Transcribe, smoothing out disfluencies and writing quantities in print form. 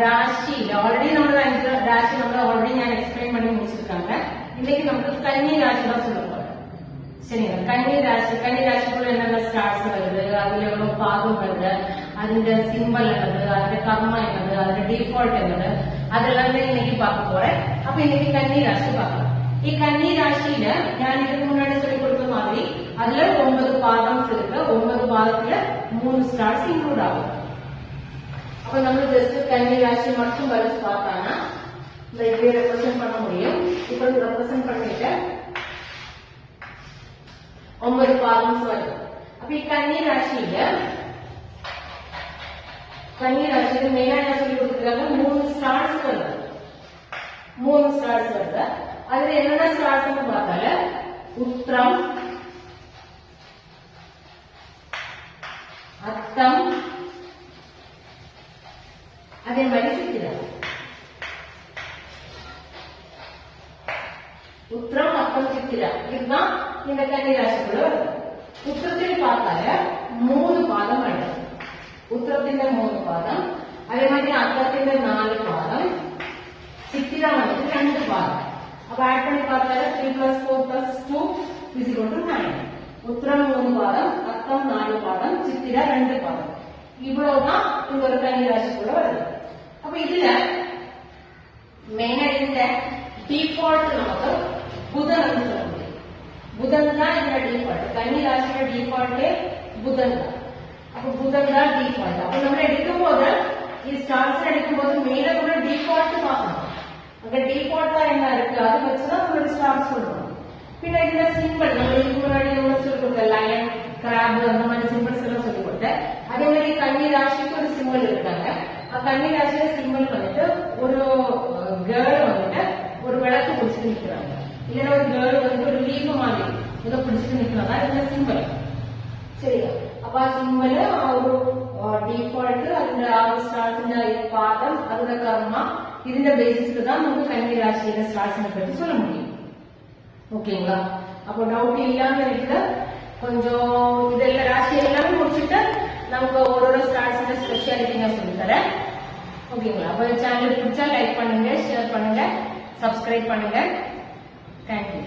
ராசியில ஆல்ரெடி நம்ம 5 ராசி நம்ம ஆல்ரெடி நான் எக்ஸ்பிளைன் பண்ணி முடிச்சிருக்காங்க. இன்னைக்கு நமக்கு கன்னி ராசி தான் சொல்ல போறேன். சரிங்களா? கன்னி ராசிக்குள்ள என்னென்ன ஸ்டார்ஸ் வருது, அதுல எவ்வளவு பாகம் வருது, அதுல சிம்பல் என்னது, அதுல கர்மா என்னது, அதுல டிஃபால்ட் என்னது, அதெல்லாம் இன்னைக்கு பார்க்க போறேன். அப்ப இன்னைக்கு கன்னி ராசி பார்க்கலாம். கன்னி ராசியில நான் இதுக்கு முன்னாடி சொல்லி கொடுத்த மாதிரி அதுல 9 பாதம்ஸ் இருக்கு. 9 பாதத்துல 3 ஸ்டார்ஸ் இன்க்ளூட் ஆகும். அப்ப நம்ம ஜஸ்ட் கன்னி ராசி மட்டும் வரைச்சு பார்த்தானா இந்த இப்படி ரெப்ரசென்ட் பண்ண முடியும். இப்ப ரெப்ரசென்ட் பண்ணிட்டு 9 பாதம்ஸ் வருது. அப்ப கன்னி ராசியில மெயினா என்ன சொல்லி கொடுத்துருக்காங்க, 3 ஸ்டார்ஸ் வருது. 3 ஸ்டார்ஸ் வருது. அதுல என்னென்ன ஸ்டார்ஸ் பார்த்தால உத்திரம், அத்தம், அதே மாதிரி சித்திரை. உத்திரம், அத்தம், சித்திரை இதுதான் இந்த கன்னி ராசிக்குள்ள வருது. உத்திரத்தில் பார்த்தால 3 பாதம் வருது. உத்திரത്തിന്റെ 3 பாதம், அதே மாதிரி அத்தത്തിന്റെ 4 பாதம், சித்திரை வந்து 2 பாதம். அப்ப ஆட் பண்ணி பார்த்தால 3 + 4 + 2 = 9. உத்திரம் 3 பாதம், அத்தம் 4 பாதம், சித்திரை 2 பாதம். இவ்வளவுதான் இந்த ஒரு கன்னி ராசிக்குள்ள வருது. அப்ப இதுல மெயினா இந்த டிஃபால்ட் நமக்கு புதன் சொல்ல முடியும். புதன் தான் இந்த டிஃபால்ட். கன்னி ராசியோட டிஃபால்ட்டே புதன் தான். அப்ப புதன் தான் டிஃபால்ட். அப்ப நம்ம எடுக்கும் போது ஸ்டார்ஸ் எடுக்கும் போது மேல கூட டிஃபால்ட் பார்க்கணும். அங்க டிஃபால்ட்டா என்ன இருக்கு அது வச்சுதான் நம்ம ஸ்டார்ஸ் சொல்றோம். பின்ன இதுல சிம்பிள் நம்ம இதுக்கு முன்னாடி சொல்லி கொடுத்த லயன், கிராப் அந்த மாதிரி சிம்பிள்ஸ் எல்லாம் சொல்லி கொடுத்தேன். அதே மாதிரி கன்னி ராசிக்கு ஒரு சிம்பிள் இருக்காங்க. கன்னி ராசியில சிம்பிள் வந்துட்டு ஒரு கேர்ள் வந்துட்டு ஒரு விளக்கு பிடிச்சிட்டு நிக்கிறாங்க. இல்லைன்னா ஒரு கேர்ள் வந்துட்டு ஒரு லீஃப் மாதிரி ஏதோ பிடிச்சிட்டு நிக்கிறாங்க. இதுல சிம்பிள் சரியா? அப்ப சிம்பிள் ஒரு டிஃபால்ட் அதுல 6 ஸ்டார்ஸ் பாதம் அதோட கர்மா இந்த பேசிஸ்க்கு தான் நம்ம கன்னி ராசியில ஸ்டார்ஸ் பத்தி சொல்ல முடியும். ஓகேங்களா? அப்போ டவுட் இல்லாம இருக்கிற கொஞ்சம் இதெல்லாம் ராசி எல்லாமே முடிச்சுட்டு நமக்கு ஒரு ஸ்டார்ஸ் ஸ்பெஷாலிட்டி நான் சொல்லி தரேன். ஓகேங்களா? அப்போ சேனல் பிடிச்சா லைக் பண்ணுங்க, ஷேர் பண்ணுங்க, சப்ஸ்கிரைப் பண்ணுங்க. தேங்க்யூ.